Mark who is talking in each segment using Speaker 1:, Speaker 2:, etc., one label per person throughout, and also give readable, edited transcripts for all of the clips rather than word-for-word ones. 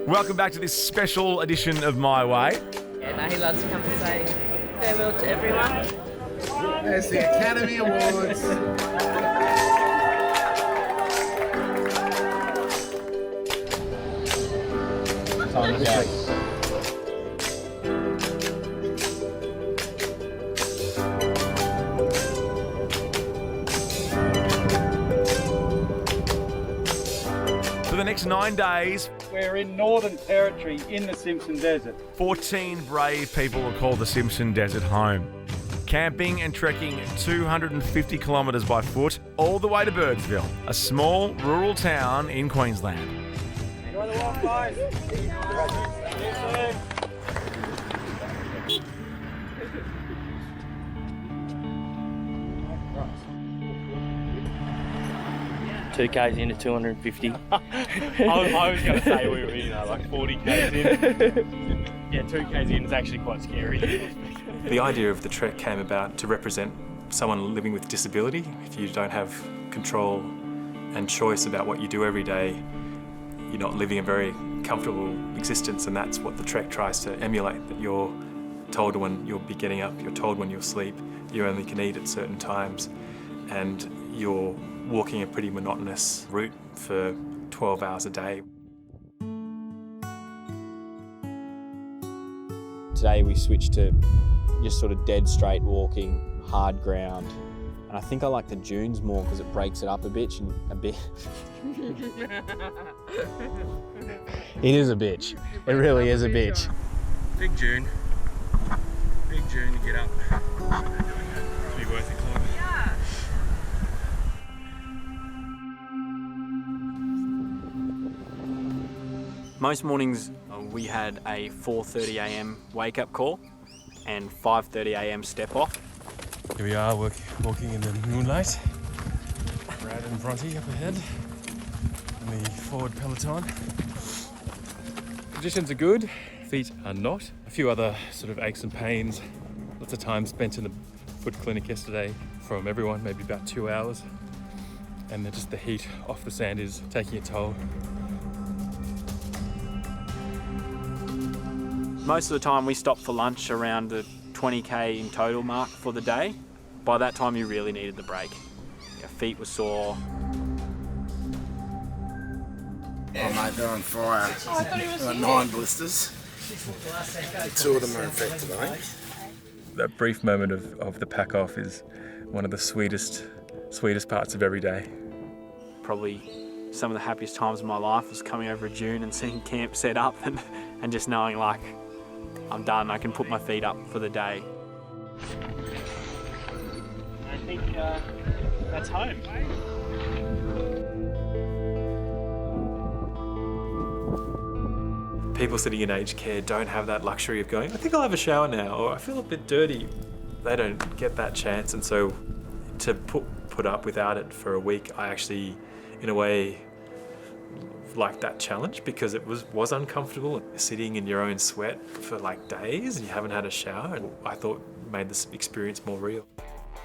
Speaker 1: Welcome back to this special edition of My Way.
Speaker 2: Yeah, no, he loves to come and say farewell to everyone.
Speaker 3: There's the Academy Awards.
Speaker 4: Time to go.
Speaker 1: For the next 9 days,
Speaker 4: We're in Northern Territory in the Simpson Desert.
Speaker 1: 14 brave people will call the Simpson Desert home. Camping and trekking 250 kilometres by foot all the way to Birdsville, a small rural town in Queensland.
Speaker 4: Enjoy the walk, guys.
Speaker 5: Two Ks into 250.
Speaker 6: I was going to say we were, like 40 Ks in. Yeah, 2 Ks in is actually quite scary.
Speaker 7: The idea of the trek came about to represent someone living with disability. If you don't have control and choice about what you do every day, you're not living a very comfortable existence, and that's what the trek tries to emulate, that you're told when you'll be getting up, you're told when you'll sleep, you only can eat at certain times, and you're walking a pretty monotonous route for 12 hours a day.
Speaker 5: Today we switched to just sort of dead straight walking, hard ground. And I think I like the dunes more because it breaks it up a bit. It is a bitch. It really is a bitch.
Speaker 6: Big dune. Big dune to get up. It'll be worth it, Chloe.
Speaker 2: Yeah.
Speaker 5: Most mornings we had a 4:30 a.m. wake-up call and 5:30 a.m. step-off.
Speaker 6: Here we are walking in the moonlight. Right in fronty up ahead. In the forward peloton. Conditions are good. Feet are not. A few other sort of aches and pains. Lots of time spent in the foot clinic yesterday from everyone, maybe about 2 hours. And then just the heat off the sand is taking a toll.
Speaker 5: Most of the time we stopped for lunch around the 20k in total mark for the day. By that time you really needed the break. Your feet were sore.
Speaker 3: Oh mate, they're on fire. I've got 9 blisters. 2 of them are infected, I think.
Speaker 6: That brief moment of the pack off is one of the sweetest parts of every day.
Speaker 5: Probably some of the happiest times of my life was coming over a dune and seeing camp set up and just knowing like, I'm done, I can put my feet up for the day.
Speaker 6: I think that's home.
Speaker 7: People sitting in aged care don't have that luxury of going, I think I'll have a shower now, or I feel a bit dirty. They don't get that chance, and so to put up without it for a week, I actually, in a way, liked that challenge because it was uncomfortable. Sitting in your own sweat for like days and you haven't had a shower, and I thought made this experience more real.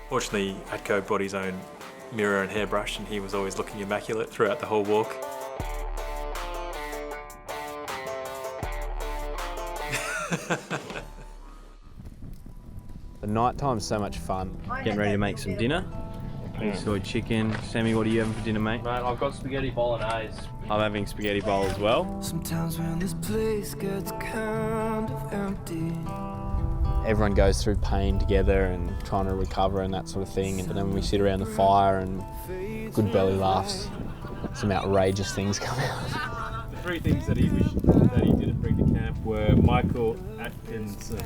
Speaker 7: Fortunately, Atco brought his own mirror and hairbrush, and he was always looking immaculate throughout the whole walk.
Speaker 5: The night time's so much fun. Getting ready to make some dinner. Soy chicken. Sammy, what are you having for dinner, mate?
Speaker 8: Mate, I've got spaghetti bolognese.
Speaker 5: I'm having spaghetti bowl as well.
Speaker 9: Sometimes when this place gets kind of empty.
Speaker 5: Everyone goes through pain together and trying to recover and that sort of thing. And then when we sit around the fire and good belly laughs, some outrageous things come out.
Speaker 6: The 3 things that he wished that he didn't bring to camp were Michael Atkinson.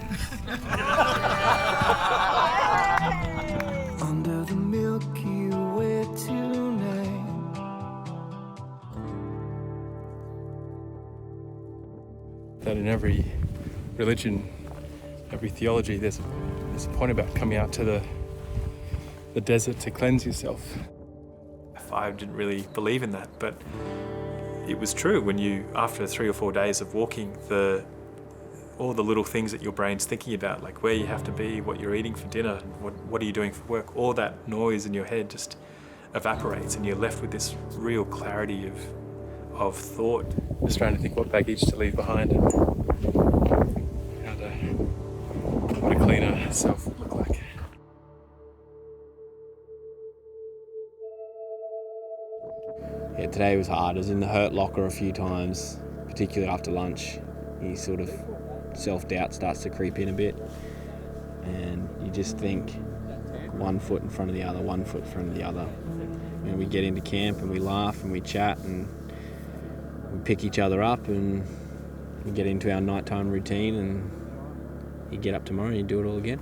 Speaker 9: Under the Milky Way tonight.
Speaker 6: That in every religion, every theology, there's a point about coming out to the desert to cleanse yourself.
Speaker 7: I didn't really believe in that, but it was true. When you, after 3 or 4 days of walking, all the little things that your brain's thinking about, like where you have to be, what you're eating for dinner, what are you doing for work, all that noise in your head just evaporates, and you're left with this real clarity of, of thought.
Speaker 6: Just trying to think what baggage to leave behind and what a cleaner self would look like.
Speaker 5: Yeah, today was hard. I was in the hurt locker a few times, particularly after lunch. You sort of self-doubt starts to creep in a bit, and you just think 1 foot in front of the other, 1 foot in front of the other. You know, we get into camp and we laugh and we chat and we pick each other up and we get into our nighttime routine, and you get up tomorrow and you do it all again.